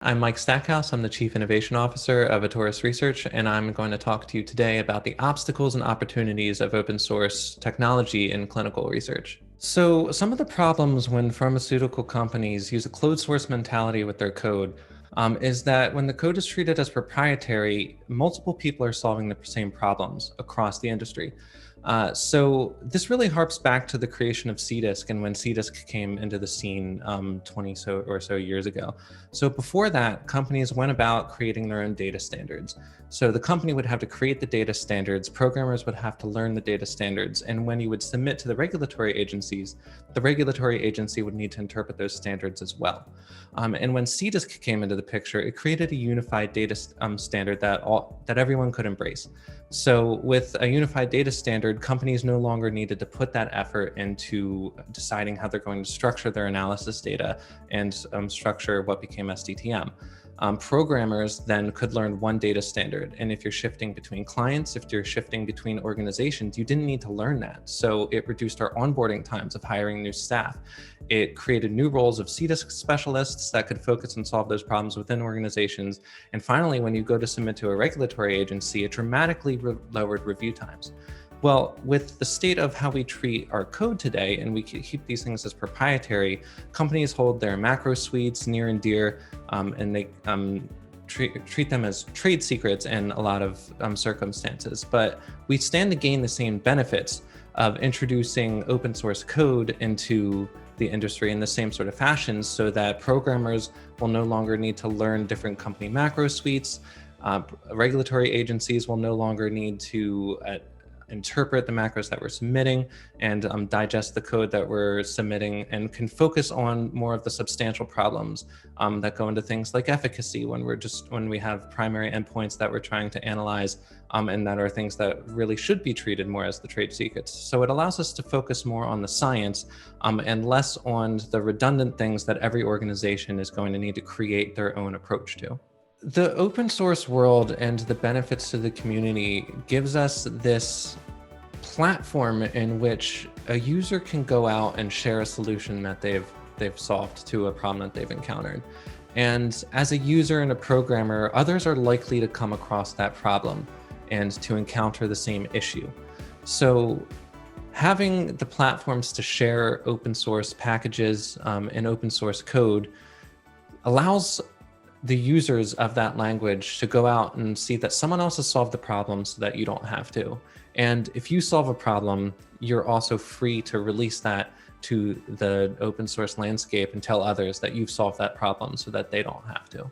I'm Mike Stackhouse. I'm the Chief Innovation Officer of Atorus Research, and I'm going to talk to you today about the obstacles and opportunities of open source technology in clinical research. So, some of the problems when pharmaceutical companies use a closed source mentality with their code is that when the code is treated as proprietary, multiple people are solving the same problems across the industry. So this really harps back to the creation of CDISC and when CDISC came into the scene 20 or so years ago. So before that, companies went about creating their own data standards. So the company would have to create the data standards, programmers would have to learn the data standards, and when you would submit to the regulatory agencies, the regulatory agency would need to interpret those standards as well. And when CDISC came into the picture, it created a unified data standard that everyone could embrace. So with a unified data standard, companies no longer needed to put that effort into deciding how they're going to structure their analysis data and structure what became SDTM. Programmers then could learn one data standard. And if you're shifting between clients, if you're shifting between organizations, you didn't need to learn that. So it reduced our onboarding times of hiring new staff. It created new roles of CDISC specialists that could focus and solve those problems within organizations. And finally, when you go to submit to a regulatory agency, it dramatically lowered review times. Well, with the state of how we treat our code today, and we keep these things as proprietary, companies hold their macro suites near and dear, and they treat them as trade secrets in a lot of circumstances. But we stand to gain the same benefits of introducing open source code into the industry in the same sort of fashion, so that programmers will no longer need to learn different company macro suites. Regulatory agencies will no longer need to interpret the macros that we're submitting and digest the code that we're submitting, and can focus on more of the substantial problems that go into things like efficacy when we have primary endpoints that we're trying to analyze, and that are things that really should be treated more as the trade secrets. So it allows us to focus more on the science and less on the redundant things that every organization is going to need to create their own approach to. The open source world and the benefits to the community gives us this platform in which a user can go out and share a solution that they've solved to a problem that they've encountered. And as a user and a programmer, others are likely to come across that problem and to encounter the same issue. So having the platforms to share open source packages and open source code allows the users of that language to go out and see that someone else has solved the problem so that you don't have to. And if you solve a problem, you're also free to release that to the open source landscape and tell others that you've solved that problem so that they don't have to.